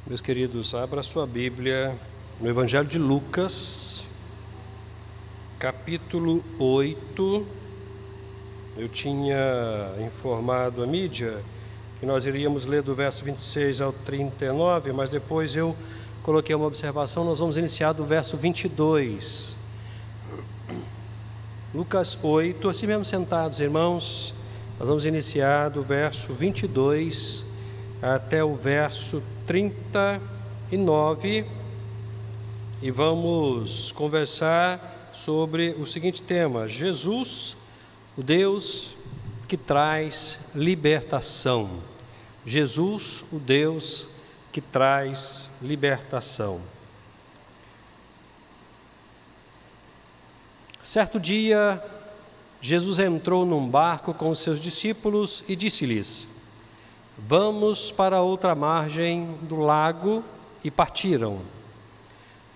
Meus queridos, abra sua Bíblia no Evangelho de Lucas, capítulo 8. Eu tinha informado a mídia que nós iríamos ler do verso 26 ao 39, mas depois eu coloquei uma observação, nós vamos iniciar do verso 22. Lucas 8, assim mesmo sentados, irmãos, nós vamos iniciar do verso 22 até o verso 39 e vamos conversar sobre o seguinte tema: Jesus, o Deus que traz libertação. Jesus, o Deus que traz libertação. Certo dia, Jesus entrou num barco com os seus discípulos e disse-lhes: vamos para outra margem do lago, e partiram.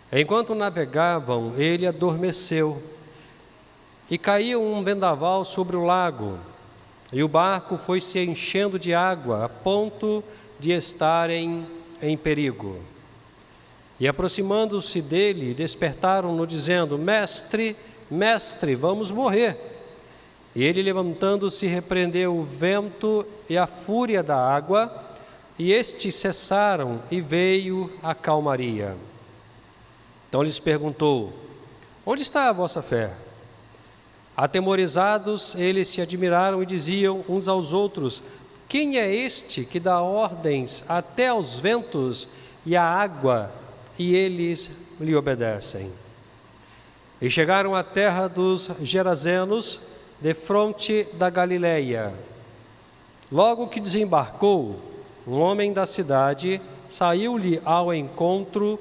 Enquanto navegavam, ele adormeceu, e caiu um vendaval sobre o lago, e o barco foi se enchendo de água, a ponto de estarem em perigo. E aproximando-se dele, despertaram-no, dizendo: Mestre, mestre, vamos morrer. E ele, levantando-se, repreendeu o vento e a fúria da água, e estes cessaram, e veio a calmaria. Então lhes perguntou: onde está a vossa fé? Atemorizados, eles se admiraram e diziam uns aos outros: quem é este que dá ordens até aos ventos e à água, e eles lhe obedecem? E chegaram à terra dos Gerazenos, defronte da Galileia. Logo que desembarcou, um homem da cidade saiu-lhe ao encontro,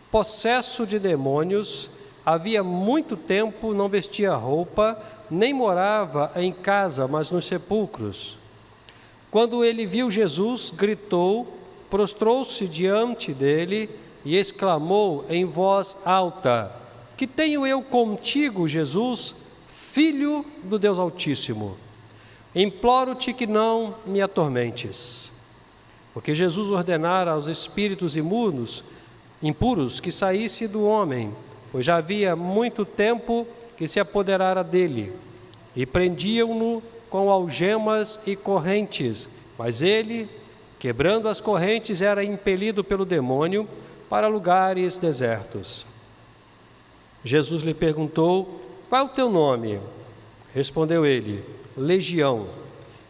possesso de demônios, havia muito tempo não vestia roupa, nem morava em casa, mas nos sepulcros. Quando ele viu Jesus, gritou, prostrou-se diante dele e exclamou em voz alta: que tenho eu contigo, Jesus, Filho do Deus Altíssimo? Imploro-te que não me atormentes. Porque Jesus ordenara aos espíritos impuros que saísse do homem, pois já havia muito tempo que se apoderara dele, e prendiam-no com algemas e correntes, mas ele, quebrando as correntes, era impelido pelo demônio para lugares desertos. Jesus lhe perguntou: qual é o teu nome? Respondeu ele: Legião,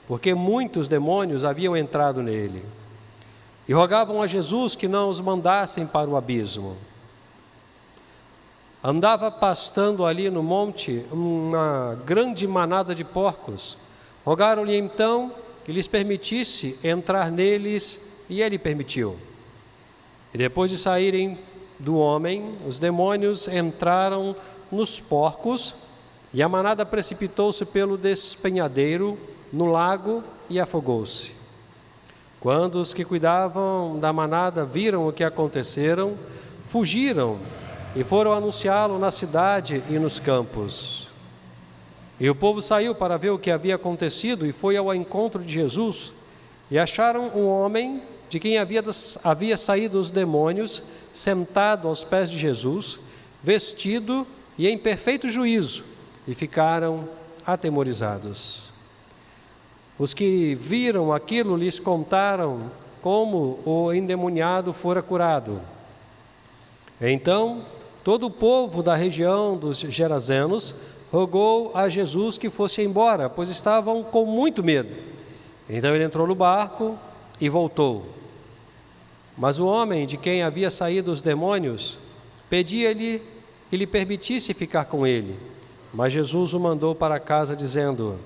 porque muitos demônios haviam entrado nele. E rogavam a Jesus que não os mandassem para o abismo. Andava pastando ali no monte uma grande manada de porcos. Rogaram-lhe então que lhes permitisse entrar neles, e ele permitiu. E depois de saírem do homem, os demônios entraram nos porcos, e a manada precipitou-se pelo despenhadeiro no lago e afogou-se. Quando os que cuidavam da manada viram o que aconteceram, fugiram e foram anunciá-lo na cidade e nos campos. E o povo saiu para ver o que havia acontecido e foi ao encontro de Jesus, e acharam um homem de quem havia saído os demônios, sentado aos pés de Jesus, vestido e em perfeito juízo, e ficaram atemorizados. Os que viram aquilo lhes contaram como o endemoniado fora curado. Então, todo o povo da região dos Gerazenos rogou a Jesus que fosse embora, pois estavam com muito medo. Então ele entrou no barco e voltou. Mas o homem de quem havia saído os demônios pedia-lhe que lhe permitisse ficar com ele. Mas Jesus o mandou para casa, dizendo: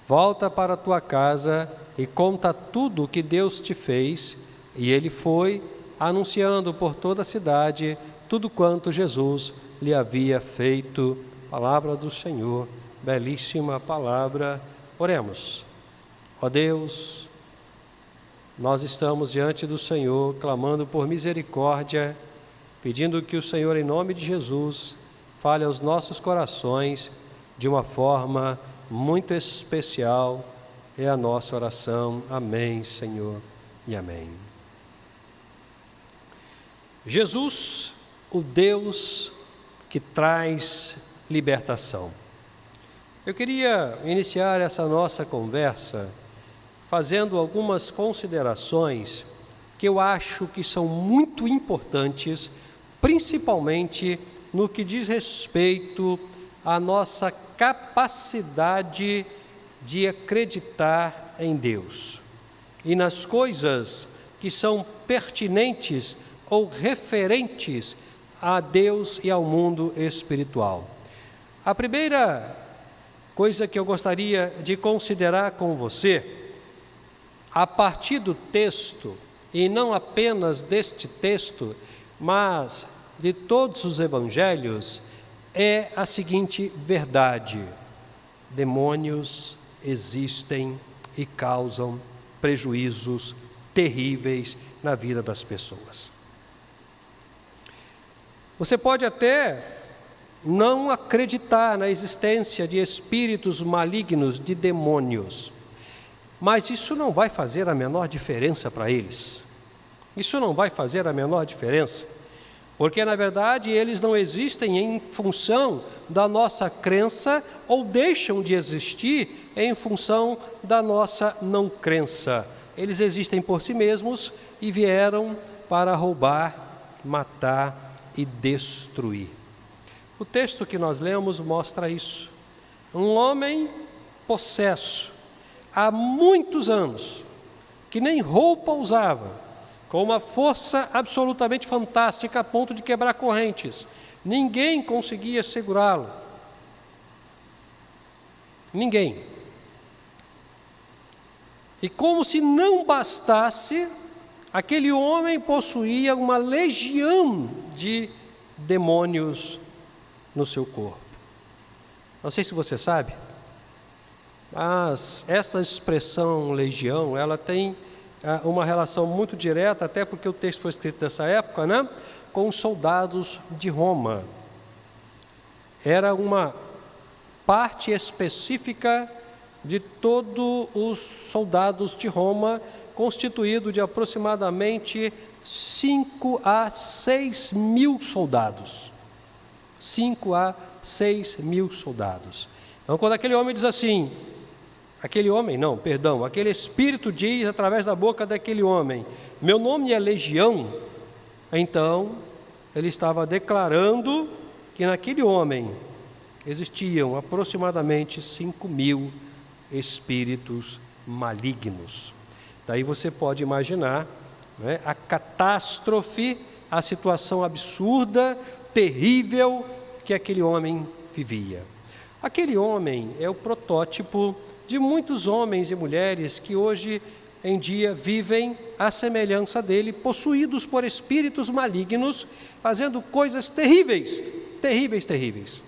volta para a tua casa e conta tudo o que Deus te fez. E ele foi, anunciando por toda a cidade tudo quanto Jesus lhe havia feito. Palavra do Senhor, belíssima palavra. Oremos. Ó Deus, nós estamos diante do Senhor, clamando por misericórdia, pedindo que o Senhor, em nome de Jesus, fale aos nossos corações de uma forma muito especial. É a nossa oração. Amém, Senhor, e amém. Jesus, o Deus que traz libertação. Eu queria iniciar essa nossa conversa fazendo algumas considerações que eu acho que são muito importantes, principalmente no que diz respeito à nossa capacidade de acreditar em Deus e nas coisas que são pertinentes ou referentes a Deus e ao mundo espiritual. A primeira coisa que eu gostaria de considerar com você, a partir do texto, e não apenas deste texto, mas de todos os evangelhos, é a seguinte verdade: demônios existem e causam prejuízos terríveis na vida das pessoas. Você pode até não acreditar na existência de espíritos malignos, de demônios, mas isso não vai fazer a menor diferença para eles. Isso não vai fazer a menor diferença, porque na verdade eles não existem em função da nossa crença ou deixam de existir em função da nossa não crença. Eles existem por si mesmos e vieram para roubar, matar e destruir. O texto que nós lemos mostra isso. Um homem possesso há muitos anos, que nem roupa usava, com uma força absolutamente fantástica a ponto de quebrar correntes. Ninguém conseguia segurá-lo. Ninguém. E como se não bastasse, aquele homem possuía uma legião de demônios no seu corpo. Não sei se você sabe, mas essa expressão legião, ela tem uma relação muito direta, até porque o texto foi escrito nessa época, né, com os soldados de Roma. Era uma parte específica de todos os soldados de Roma, constituído de aproximadamente 5 a 6 mil soldados. 5 a 6 mil soldados. Então, quando aquele homem diz assim, aquele espírito diz através da boca daquele homem, meu nome é Legião, então ele estava declarando que naquele homem existiam aproximadamente 5 mil espíritos malignos. Daí você pode imaginar, né, a catástrofe, a situação absurda, terrível que aquele homem vivia. Aquele homem é o protótipo de muitos homens e mulheres que hoje em dia vivem à semelhança dele, possuídos por espíritos malignos, fazendo coisas terríveis, terríveis, terríveis.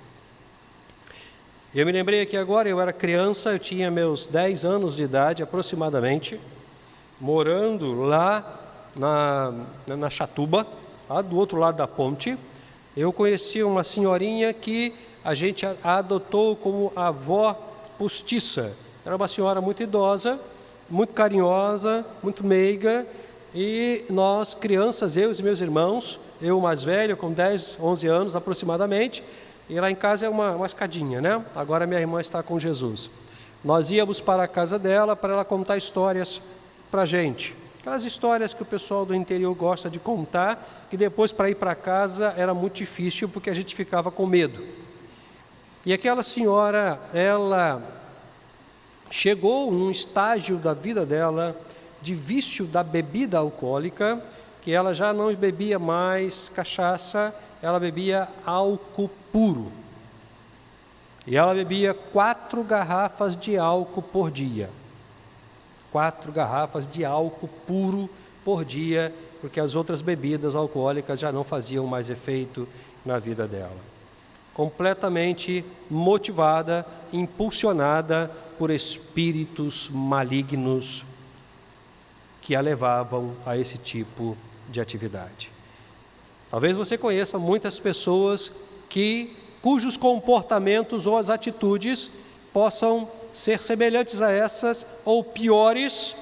Eu me lembrei aqui agora, eu era criança, eu tinha meus 10 anos de idade aproximadamente, morando lá na Chatuba, lá do outro lado da ponte. Eu conheci uma senhorinha que a gente a adotou como avó postiça. Era uma senhora muito idosa, muito carinhosa, muito meiga, e nós, crianças, eu e meus irmãos, eu mais velho, com 10, 11 anos aproximadamente, e lá em casa é uma escadinha, né? Agora minha irmã está com Jesus. Nós íamos para a casa dela para ela contar histórias para a gente. Aquelas histórias que o pessoal do interior gosta de contar, que depois para ir para casa era muito difícil porque a gente ficava com medo. E aquela senhora, ela chegou num estágio da vida dela de vício da bebida alcoólica, que ela já não bebia mais cachaça, ela bebia álcool puro. E ela bebia 4 garrafas de álcool por dia. 4 garrafas de álcool puro por dia, porque as outras bebidas alcoólicas já não faziam mais efeito na vida dela. Completamente motivada, impulsionada por espíritos malignos que a levavam a esse tipo de atividade. Talvez você conheça muitas pessoas cujos comportamentos ou as atitudes possam ser semelhantes a essas ou piores,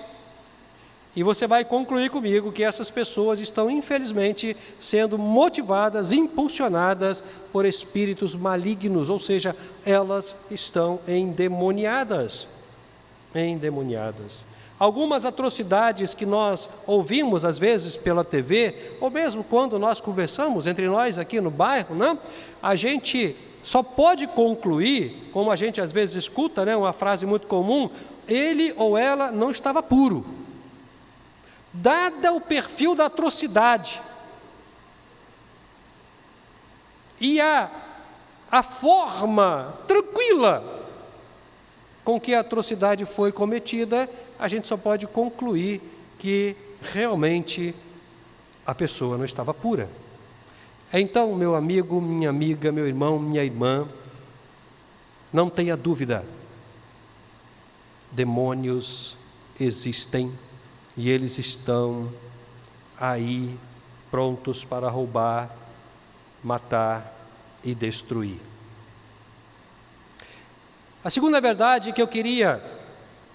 E você vai concluir comigo que essas pessoas estão, infelizmente, sendo motivadas, impulsionadas por espíritos malignos, ou seja, elas estão endemoniadas. Algumas atrocidades que nós ouvimos, às vezes, pela TV, ou mesmo quando nós conversamos entre nós aqui no bairro, né? A gente só pode concluir, como a gente às vezes escuta, né, uma frase muito comum, ele ou ela não estava puro. Dada o perfil da atrocidade e a forma tranquila com que a atrocidade foi cometida, a gente só pode concluir que realmente a pessoa não estava pura. Então, meu amigo, minha amiga, meu irmão, minha irmã, não tenha dúvida, demônios existem. E eles estão aí prontos para roubar, matar e destruir. A segunda verdade que eu queria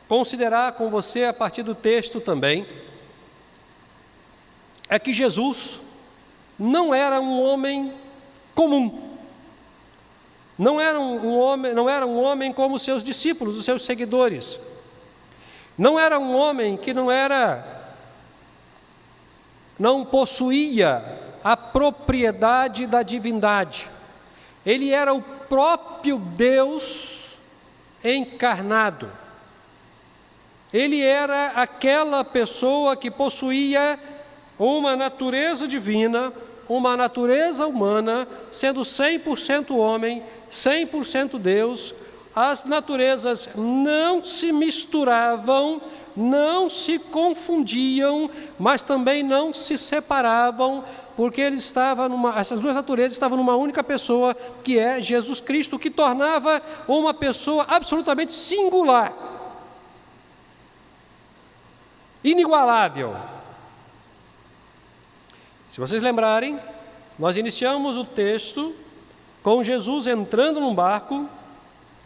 considerar com você a partir do texto também é que Jesus não era um homem comum. Não era um homem como os seus discípulos, os seus seguidores. Não era um homem que não possuía a propriedade da divindade. Ele era o próprio Deus encarnado. Ele era aquela pessoa que possuía uma natureza divina, uma natureza humana, sendo 100% homem, 100% Deus. As naturezas não se misturavam, não se confundiam, mas também não se separavam, porque essas duas naturezas estavam numa única pessoa, que é Jesus Cristo, o que tornava uma pessoa absolutamente singular, inigualável. Se vocês lembrarem, nós iniciamos o texto com Jesus entrando num barco,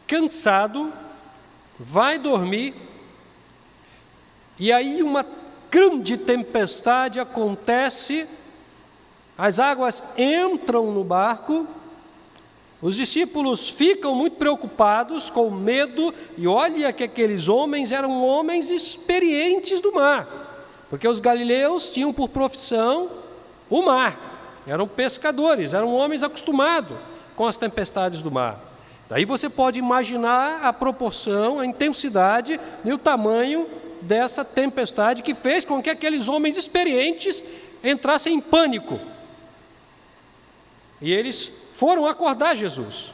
cansado, vai dormir, e aí uma grande tempestade acontece, as águas entram no barco, os discípulos ficam muito preocupados, com medo, e olha que aqueles homens eram homens experientes do mar, porque os galileus tinham por profissão o mar, eram pescadores, eram homens acostumados com as tempestades do mar. Daí você pode imaginar a proporção, a intensidade e o tamanho dessa tempestade que fez com que aqueles homens experientes entrassem em pânico. E eles foram acordar Jesus.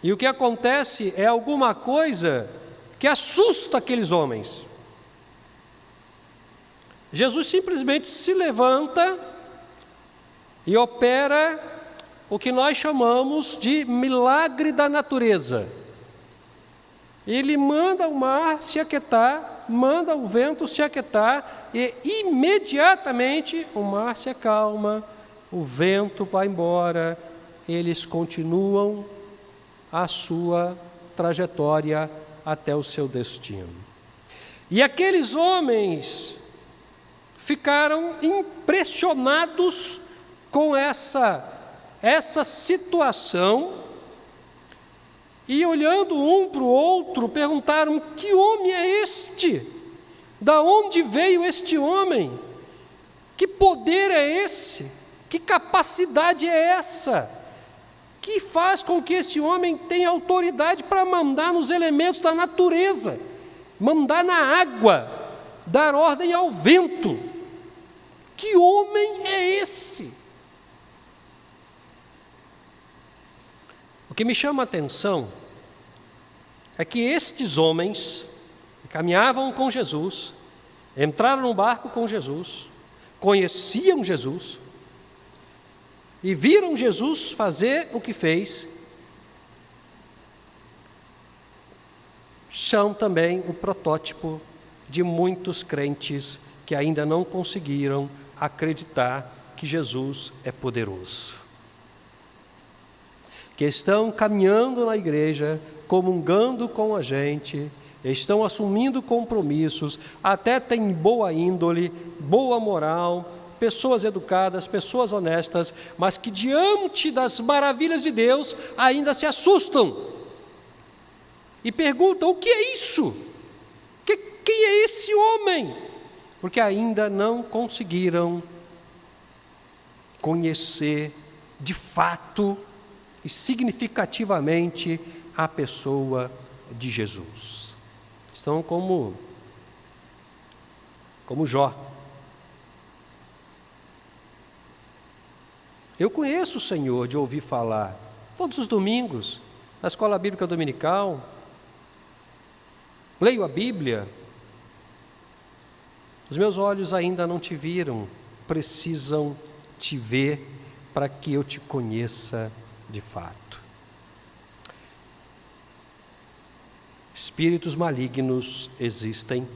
E o que acontece é alguma coisa que assusta aqueles homens. Jesus simplesmente se levanta e opera o que nós chamamos de milagre da natureza. Ele manda o mar se aquietar, manda o vento se aquietar, e imediatamente o mar se acalma, o vento vai embora, eles continuam a sua trajetória até o seu destino. E aqueles homens ficaram impressionados com essa situação, e olhando um para o outro, perguntaram: que homem é este? Da onde veio este homem? Que poder é esse? Que capacidade é essa? Que faz com que esse homem tenha autoridade para mandar nos elementos da natureza, mandar na água, dar ordem ao vento? Que homem é esse? O que me chama a atenção é que estes homens que caminhavam com Jesus, entraram no barco com Jesus, conheciam Jesus e viram Jesus fazer o que fez, são também o protótipo de muitos crentes que ainda não conseguiram acreditar que Jesus é poderoso, que estão caminhando na igreja, comungando com a gente, estão assumindo compromissos, até têm boa índole, boa moral, pessoas educadas, pessoas honestas, mas que diante das maravilhas de Deus ainda se assustam e perguntam: o que é isso? Quem é esse homem? Porque ainda não conseguiram conhecer de fato e significativamente a pessoa de Jesus. Estão como Jó. Eu conheço o Senhor de ouvir falar, todos os domingos, na escola bíblica dominical, leio a Bíblia. Os meus olhos ainda não te viram, precisam te ver para que eu te conheça de fato. Espíritos malignos existem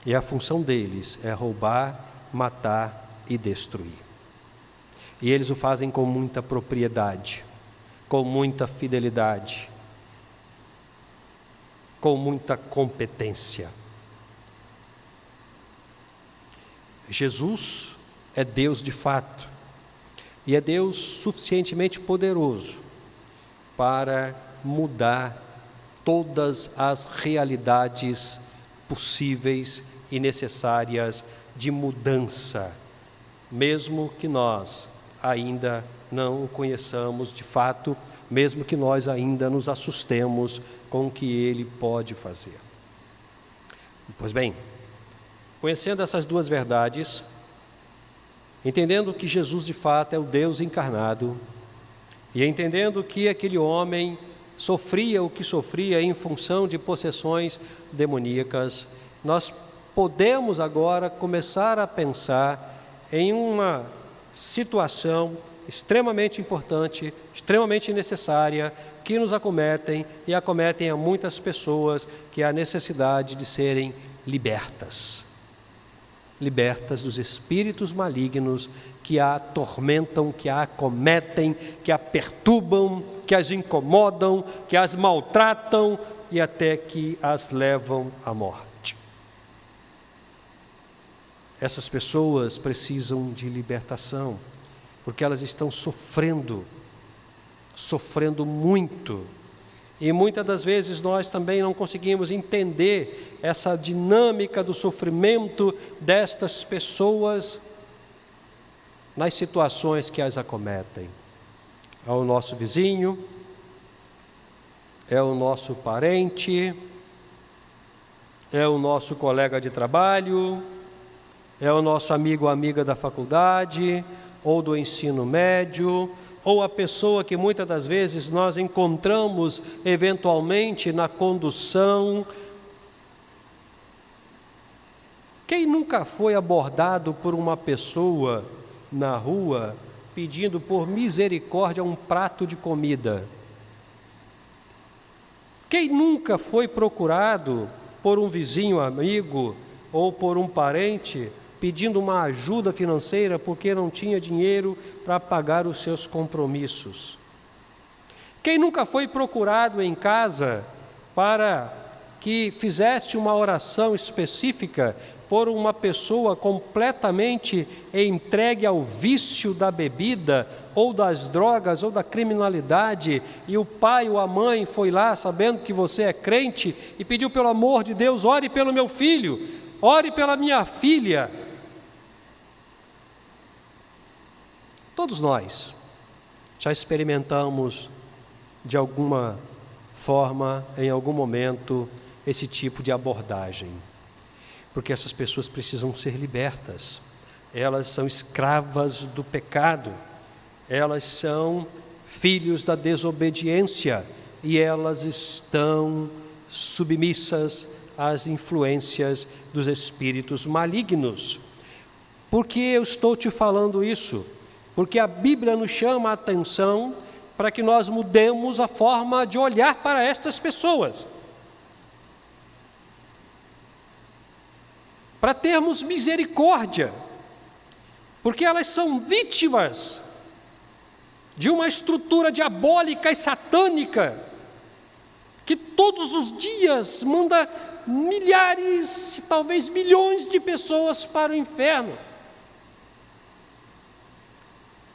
e a função deles é roubar, matar e destruir. E eles o fazem com muita propriedade, com muita fidelidade, com muita competência. Jesus é Deus de fato, e é Deus suficientemente poderoso para mudar todas as realidades possíveis e necessárias de mudança, mesmo que nós ainda não o conheçamos de fato, mesmo que nós ainda nos assustemos com o que Ele pode fazer. Pois bem, conhecendo essas duas verdades, entendendo que Jesus de fato é o Deus encarnado, e entendendo que aquele homem sofria o que sofria em função de possessões demoníacas, nós podemos agora começar a pensar em uma situação extremamente importante, extremamente necessária, que nos acometem e acometem a muitas pessoas, que é a necessidade de serem libertas dos espíritos malignos que a atormentam, que a acometem, que a perturbam, que as incomodam, que as maltratam e até que as levam à morte. Essas pessoas precisam de libertação, porque elas estão sofrendo muito. E muitas das vezes nós também não conseguimos entender essa dinâmica do sofrimento destas pessoas nas situações que as acometem. É o nosso vizinho, é o nosso parente, é o nosso colega de trabalho, é o nosso amigo ou amiga da faculdade ou do ensino médio, ou a pessoa que muitas das vezes nós encontramos eventualmente na condução. Quem nunca foi abordado por uma pessoa na rua pedindo por misericórdia um prato de comida? Quem nunca foi procurado por um vizinho amigo ou por um parente pedindo uma ajuda financeira porque não tinha dinheiro para pagar os seus compromissos? Quem nunca foi procurado em casa para que fizesse uma oração específica por uma pessoa completamente entregue ao vício da bebida, ou das drogas, ou da criminalidade, e o pai ou a mãe foi lá, sabendo que você é crente, e pediu: pelo amor de Deus, ore pelo meu filho, ore pela minha filha? Todos nós já experimentamos de alguma forma, em algum momento, esse tipo de abordagem, porque essas pessoas precisam ser libertas. Elas são escravas do pecado, elas são filhos da desobediência e elas estão submissas às influências dos espíritos malignos. Por que eu estou te falando isso? Porque a Bíblia nos chama a atenção para que nós mudemos a forma de olhar para estas pessoas, para termos misericórdia, porque elas são vítimas de uma estrutura diabólica e satânica que todos os dias manda milhares, talvez milhões de pessoas para o inferno.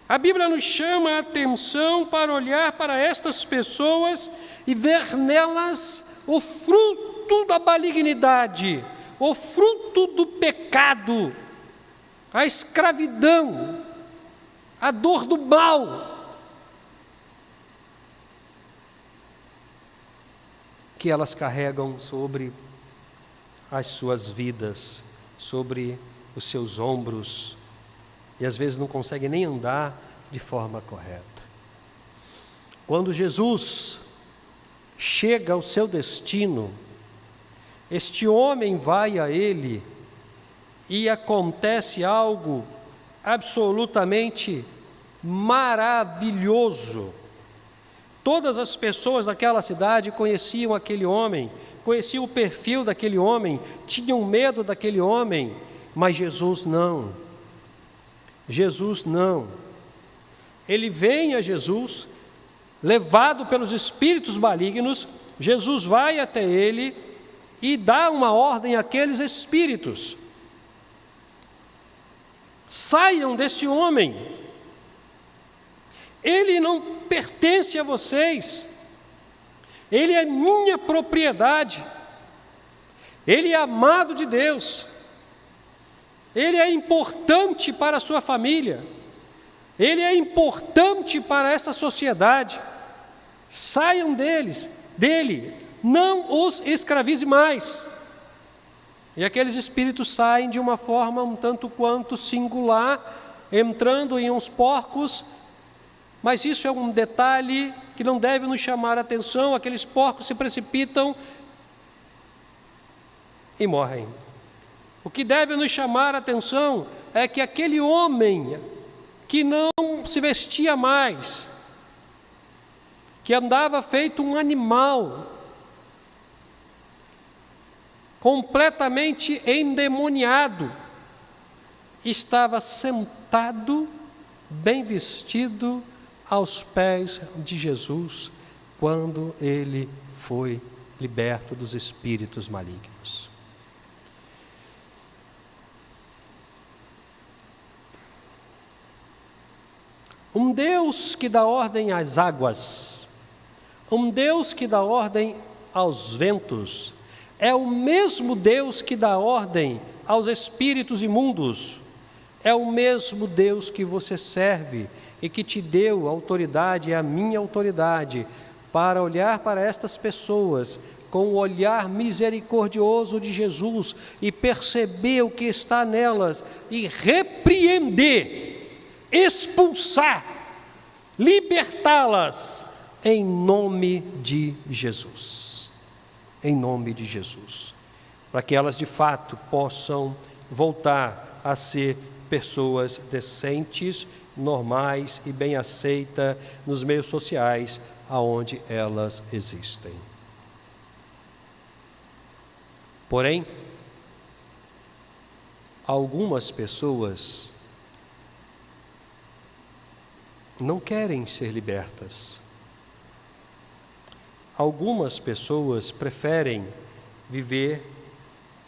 A Bíblia nos chama a atenção para olhar para estas pessoas e ver nelas o fruto da malignidade, o fruto do pecado, a escravidão, a dor do mal, que elas carregam sobre as suas vidas, sobre os seus ombros, e às vezes não conseguem nem andar de forma correta. Quando Jesus chega ao seu destino, este homem vai a ele e acontece algo absolutamente maravilhoso. Todas as pessoas daquela cidade conheciam aquele homem, conheciam o perfil daquele homem, tinham medo daquele homem, mas Jesus não. Jesus não. Ele vem a Jesus, levado pelos espíritos malignos. Jesus vai até ele e dá uma ordem àqueles espíritos: saiam deste homem, ele não pertence a vocês, ele é minha propriedade, ele é amado de Deus, ele é importante para a sua família, ele é importante para essa sociedade. Saiam dele, não os escravize mais. E aqueles espíritos saem de uma forma um tanto quanto singular, entrando em uns porcos, mas isso é um detalhe que não deve nos chamar a atenção. Aqueles porcos se precipitam e morrem. O que deve nos chamar a atenção é que aquele homem que não se vestia mais, que andava feito um animal, completamente endemoniado, estava sentado, bem vestido, aos pés de Jesus, quando ele foi liberto dos espíritos malignos. Um Deus que dá ordem às águas, um Deus que dá ordem aos ventos, é o mesmo Deus que dá ordem aos espíritos imundos, é o mesmo Deus que você serve e que te deu a autoridade, a minha autoridade, para olhar para estas pessoas com o olhar misericordioso de Jesus e perceber o que está nelas e repreender, expulsar, libertá-las em nome de Jesus. Em nome de Jesus. Para que elas de fato possam voltar a ser pessoas decentes, normais e bem aceitas nos meios sociais aonde elas existem. Porém, algumas pessoas não querem ser libertas. Algumas pessoas preferem viver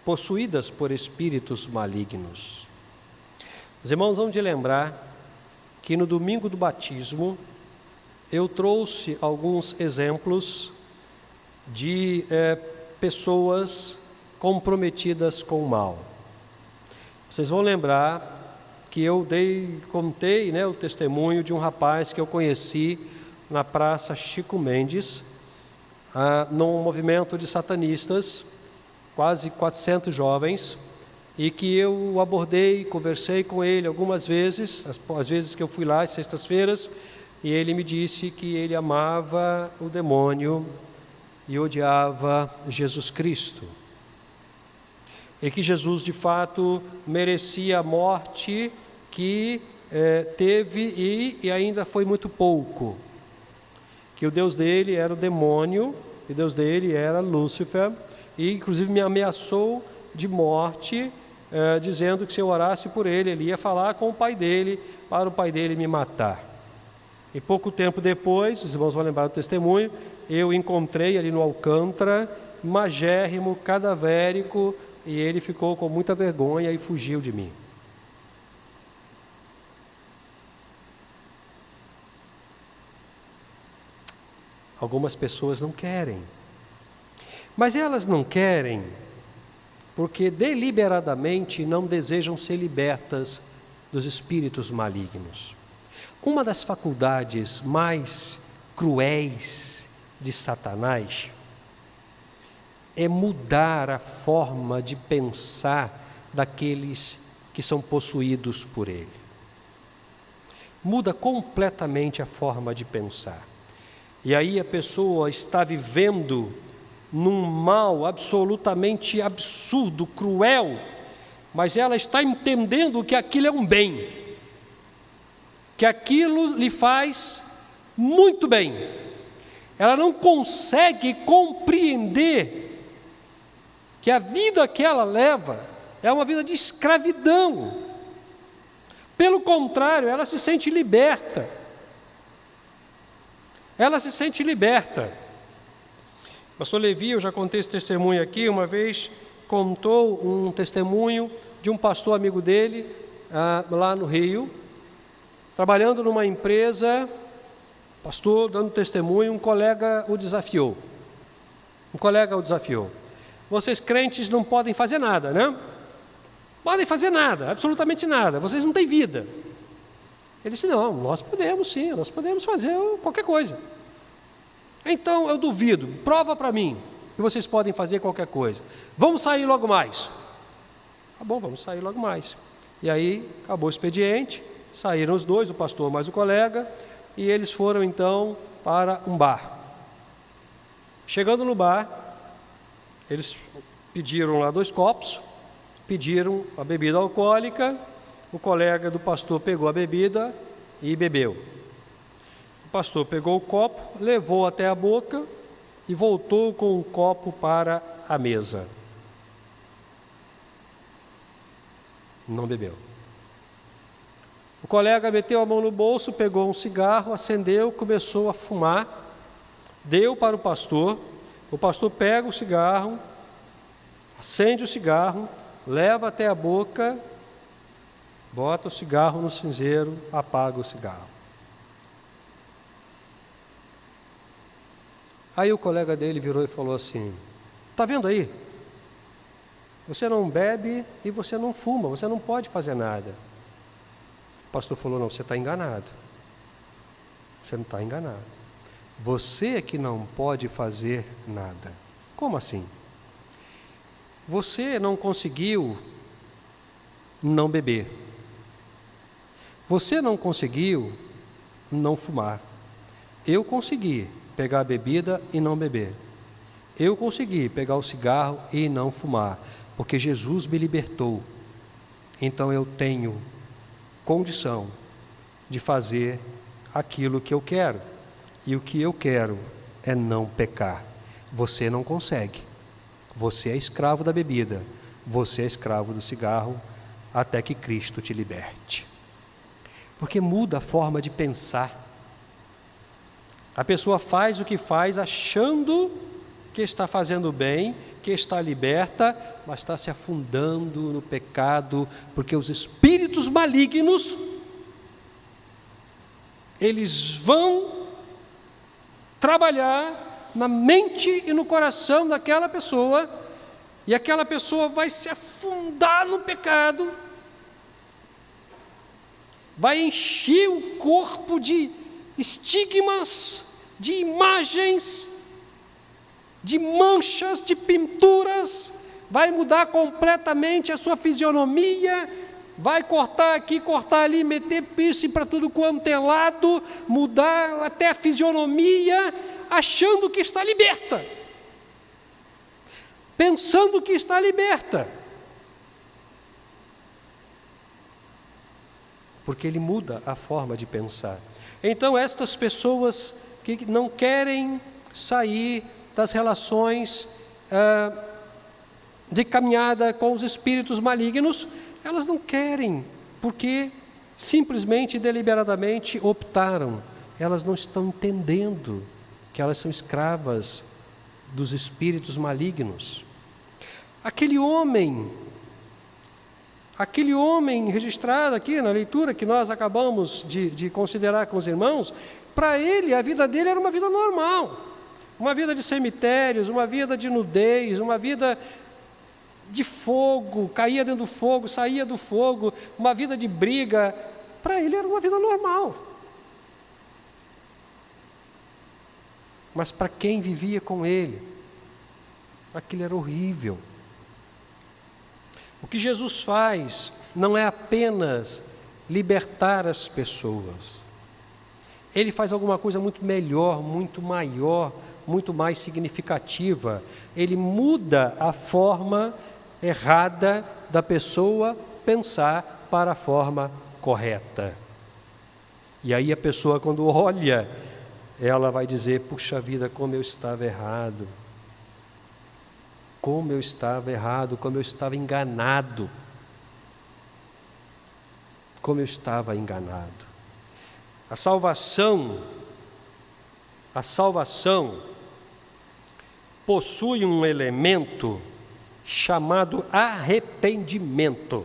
possuídas por espíritos malignos. Os irmãos vão de lembrar que no domingo do batismo eu trouxe alguns exemplos de pessoas comprometidas com o mal. Vocês vão lembrar que eu contei o testemunho de um rapaz que eu conheci na Praça Chico Mendes, num movimento de satanistas, quase 400 jovens, e que eu abordei, conversei com ele algumas vezes, as vezes que eu fui lá, às sextas-feiras, e ele me disse que ele amava o demônio e odiava Jesus Cristo. E que Jesus, de fato, merecia a morte que teve e ainda foi muito pouco. Que o Deus dele era o demônio, e o Deus dele era Lúcifer, e inclusive me ameaçou de morte, dizendo que se eu orasse por ele, ele ia falar com o pai dele, para o pai dele me matar. E pouco tempo depois, os irmãos vão lembrar do testemunho, eu encontrei ali no Alcântara, magérrimo, cadavérico, e ele ficou com muita vergonha e fugiu de mim. Algumas pessoas não querem. Mas elas não querem porque deliberadamente não desejam ser libertas dos espíritos malignos. Uma das faculdades mais cruéis de Satanás é mudar a forma de pensar daqueles que são possuídos por ele. Muda completamente a forma de pensar. E aí a pessoa está vivendo num mal absolutamente absurdo, cruel, mas ela está entendendo que aquilo é um bem, que aquilo lhe faz muito bem. Ela não consegue compreender que a vida que ela leva é uma vida de escravidão. Pelo contrário, ela se sente liberta. Ela se sente liberta. Pastor Levi, eu já contei esse testemunho aqui, uma vez contou um testemunho de um pastor amigo dele, lá no Rio, trabalhando numa empresa, pastor dando testemunho, um colega o desafiou. Vocês crentes não podem fazer nada, né? Podem fazer nada, absolutamente nada, vocês não têm vida. Ele disse, não, nós podemos sim, nós podemos fazer qualquer coisa. Então eu duvido, prova para mim que vocês podem fazer qualquer coisa. Vamos sair logo mais. Tá bom, vamos sair logo mais. E aí acabou o expediente, saíram os dois, o pastor mais o colega, e eles foram então para um bar. Chegando no bar, eles pediram lá 2 copos, pediram a bebida alcoólica, o colega do pastor pegou a bebida e bebeu. O pastor pegou o copo, levou até a boca e voltou com o copo para a mesa. Não bebeu. O colega meteu a mão no bolso, pegou um cigarro, acendeu, começou a fumar, deu para o pastor pega o cigarro, acende o cigarro, leva até a boca, bota o cigarro no cinzeiro, apaga o cigarro. Aí o colega dele virou e falou assim, está vendo aí? Você não bebe e você não fuma, você não pode fazer nada. O pastor falou, não, você está enganado. Você não está enganado. Você é que não pode fazer nada. Como assim? Você não conseguiu não beber. Você não conseguiu não fumar. Eu consegui pegar a bebida e não beber. Eu consegui pegar o cigarro e não fumar, porque Jesus me libertou. Então eu tenho condição de fazer aquilo que eu quero. E o que eu quero é não pecar. Você não consegue. Você é escravo da bebida. Você é escravo do cigarro, até que Cristo te liberte. Porque muda a forma de pensar. A pessoa faz o que faz achando que está fazendo bem, que está liberta, mas está se afundando no pecado, porque os espíritos malignos, eles vão trabalhar na mente e no coração daquela pessoa, e aquela pessoa vai se afundar no pecado, vai encher o corpo de estigmas, de imagens, de manchas, de pinturas, vai mudar completamente a sua fisionomia, vai cortar aqui, cortar ali, meter piercing para tudo quanto é lado, mudar até a fisionomia, achando que está liberta, pensando que está liberta, porque ele muda a forma de pensar. Então estas pessoas que não querem sair das relações de caminhada com os espíritos malignos, elas não querem, porque simplesmente, deliberadamente optaram elas não estão entendendo que elas são escravas dos espíritos malignos. Aquele homem registrado aqui na leitura que nós acabamos de considerar com os irmãos, para ele, a vida dele era uma vida normal, uma vida de cemitérios, uma vida de nudez, uma vida de fogo, caía dentro do fogo, saía do fogo, uma vida de briga. Para ele era uma vida normal. Mas para quem vivia com ele, aquilo era horrível. O que Jesus faz não é apenas libertar as pessoas. Ele faz alguma coisa muito melhor, muito maior, muito mais significativa. Ele muda a forma errada da pessoa pensar para a forma correta. E aí a pessoa, quando olha, ela vai dizer: puxa vida, como eu estava errado. Como eu estava errado, como eu estava enganado. Como eu estava enganado. A salvação possui um elemento chamado arrependimento.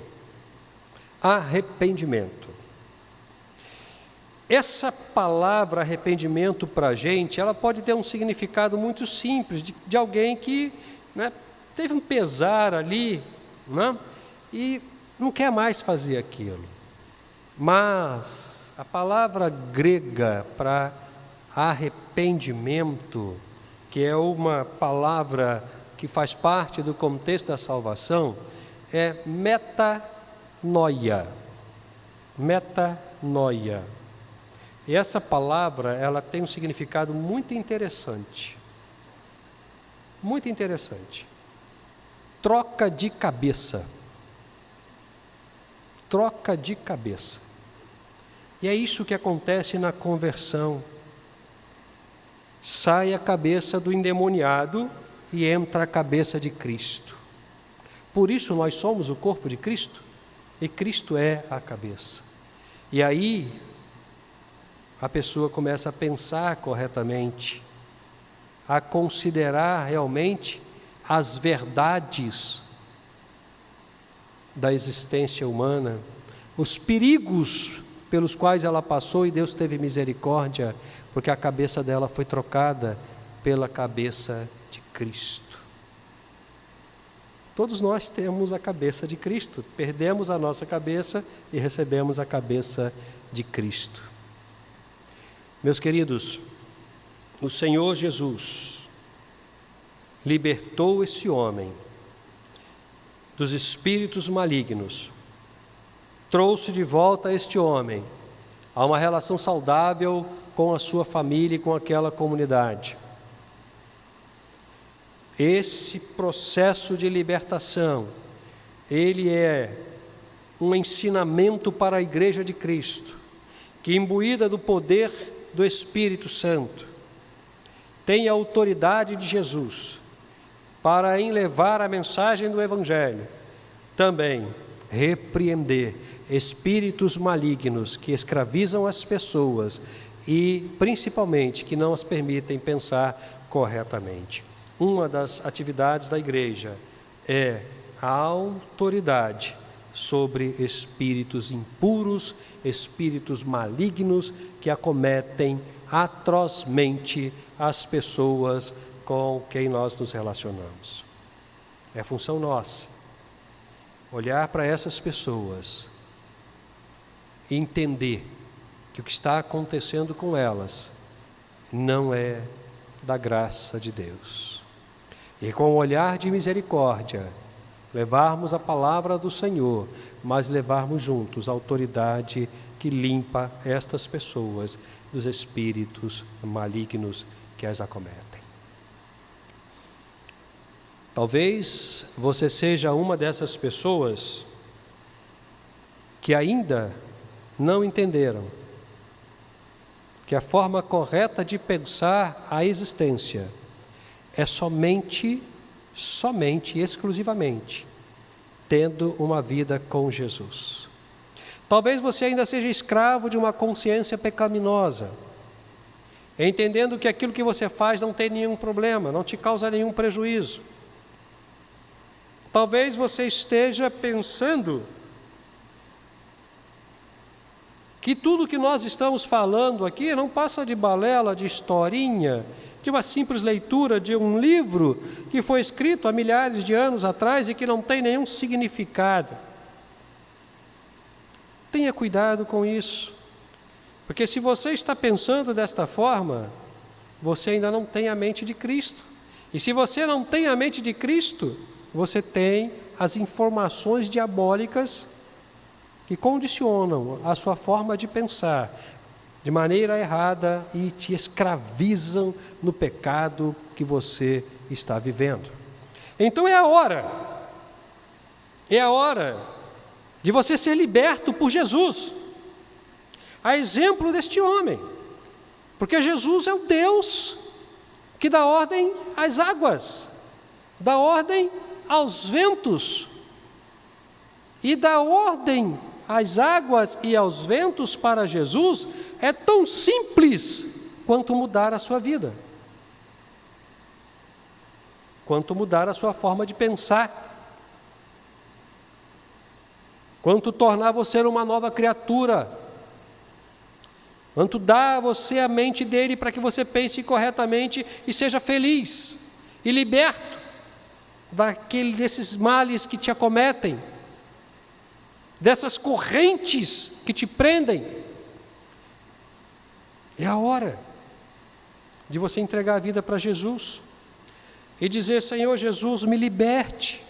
Arrependimento. Essa palavra arrependimento para a gente, ela pode ter um significado muito simples, de alguém que teve um pesar ali, e não quer mais fazer aquilo. Mas a palavra grega para arrependimento, que é uma palavra que faz parte do contexto da salvação, é metanoia. Metanoia. E essa palavra, ela tem um significado muito interessante. Muito interessante. Troca de cabeça. Troca de cabeça. E é isso que acontece na conversão. Sai a cabeça do endemoniado e entra a cabeça de Cristo. Por isso nós somos o corpo de Cristo e Cristo é a cabeça. E aí a pessoa começa a pensar corretamente, a considerar realmente as verdades da existência humana, os perigos pelos quais ela passou, e Deus teve misericórdia, porque a cabeça dela foi trocada pela cabeça de Cristo. Todos nós temos a cabeça de Cristo, perdemos a nossa cabeça e recebemos a cabeça de Cristo. Meus queridos, o Senhor Jesus libertou esse homem dos espíritos malignos, trouxe de volta este homem a uma relação saudável com a sua família e com aquela comunidade. Esse processo de libertação, ele é um ensinamento para a Igreja de Cristo, que imbuída do poder do Espírito Santo, tem a autoridade de Jesus para, em levar a mensagem do Evangelho, também repreender espíritos malignos que escravizam as pessoas e, principalmente, que não as permitem pensar corretamente. Uma das atividades da igreja é a autoridade sobre espíritos impuros, espíritos malignos que acometem atrozmente as pessoas com quem nós nos relacionamos. É função nossa olhar para essas pessoas e entender que o que está acontecendo com elas não é da graça de Deus. E com o olhar de misericórdia, levarmos a palavra do Senhor, mas levarmos juntos a autoridade que limpa estas pessoas dos espíritos malignos que as acometem. Talvez você seja uma dessas pessoas que ainda não entenderam que a forma correta de pensar a existência é somente e exclusivamente tendo uma vida com Jesus. Talvez você ainda seja escravo de uma consciência pecaminosa, entendendo que aquilo que você faz não tem nenhum problema, não te causa nenhum prejuízo. Talvez você esteja pensando que tudo que nós estamos falando aqui não passa de balela, de historinha, de uma simples leitura de um livro que foi escrito há milhares de anos atrás e que não tem nenhum significado. Tenha cuidado com isso, porque se você está pensando desta forma, você ainda não tem a mente de Cristo. E se você não tem a mente de Cristo, você tem as informações diabólicas que condicionam a sua forma de pensar de maneira errada e te escravizam no pecado que você está vivendo. Então é a hora de você ser liberto por Jesus, a exemplo deste homem, porque Jesus é o Deus que dá ordem às águas, dá ordem aos ventos e dá ordem às águas e aos ventos para Jesus é tão simples quanto mudar a sua vida, quanto mudar a sua forma de pensar, quanto tornar você uma nova criatura, quanto dar a você a mente dele para que você pense corretamente e seja feliz e liberto desses males que te acometem, dessas correntes que te prendem. É a hora de você entregar a vida para Jesus e dizer: Senhor Jesus, me liberte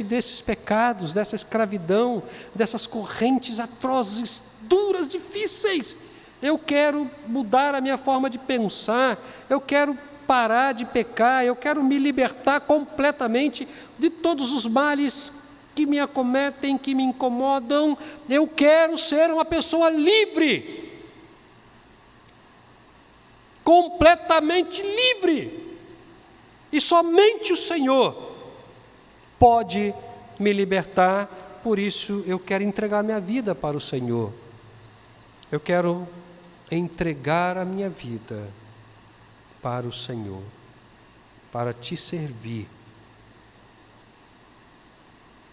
desses pecados, dessa escravidão, dessas correntes atrozes, duras, difíceis. Eu quero mudar a minha forma de pensar, eu quero parar de pecar, eu quero me libertar completamente de todos os males que me acometem, que me incomodam. Eu quero ser uma pessoa livre, completamente livre, e somente o Senhor pode me libertar. Por isso eu quero entregar minha vida para o Senhor, eu quero entregar a minha vida para o Senhor, para te servir,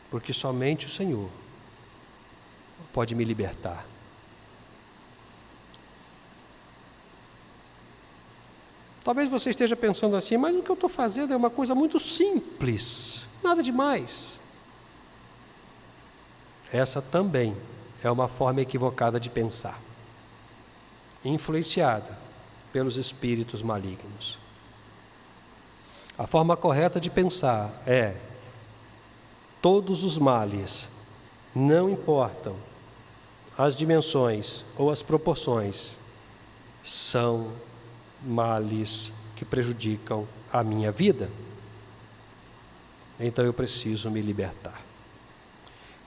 porque somente o Senhor pode me libertar. Talvez você esteja pensando assim: mas o que eu estou fazendo é uma coisa muito simples, nada demais. Essa também é uma forma equivocada de pensar, influenciada pelos espíritos malignos. A forma correta de pensar é: todos os males, não importam as dimensões ou as proporções, são males que prejudicam a minha vida. Então eu preciso me libertar.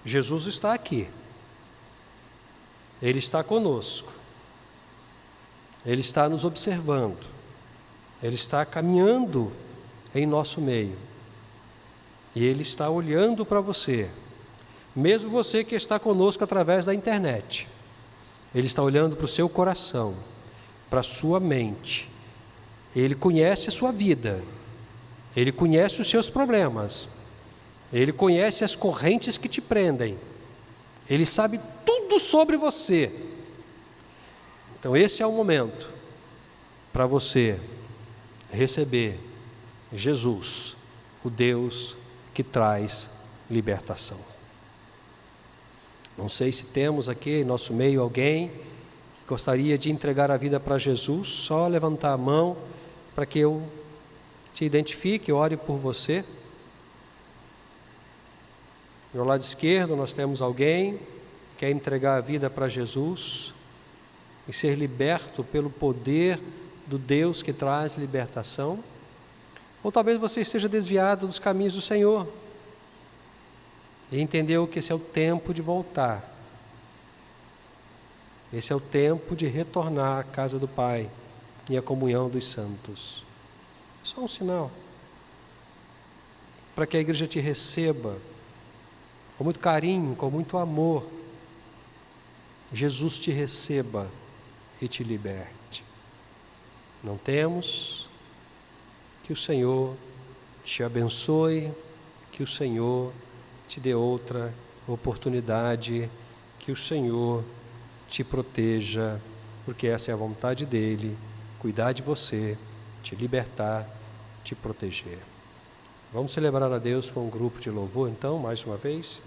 Jesus está aqui, Ele está conosco, Ele está nos observando, Ele está caminhando em nosso meio, e Ele está olhando para você, mesmo você que está conosco através da internet. Ele está olhando para o seu coração, para a sua mente. Ele conhece a sua vida, Ele conhece os seus problemas, Ele conhece as correntes que te prendem, Ele sabe tudo sobre você. Então esse é o momento para você receber Jesus, o Deus que traz libertação. Não sei se temos aqui em nosso meio alguém que gostaria de entregar a vida para Jesus. Só levantar a mão para que eu te identifique, ore por você. Do meu lado esquerdo nós temos alguém que quer entregar a vida para Jesus e ser liberto pelo poder do Deus que traz libertação. Ou talvez você esteja desviado dos caminhos do Senhor e entendeu que esse é o tempo de voltar. Esse é o tempo de retornar à casa do Pai e à comunhão dos santos. É só um sinal para que a igreja te receba com muito carinho, com muito amor. Jesus te receba e te liberte. Não temos. Que o Senhor te abençoe, que o Senhor te dê outra oportunidade, que o Senhor te proteja, porque essa é a vontade dEle, cuidar de você, te libertar, te proteger. Vamos celebrar a Deus com um grupo de louvor, então, mais uma vez?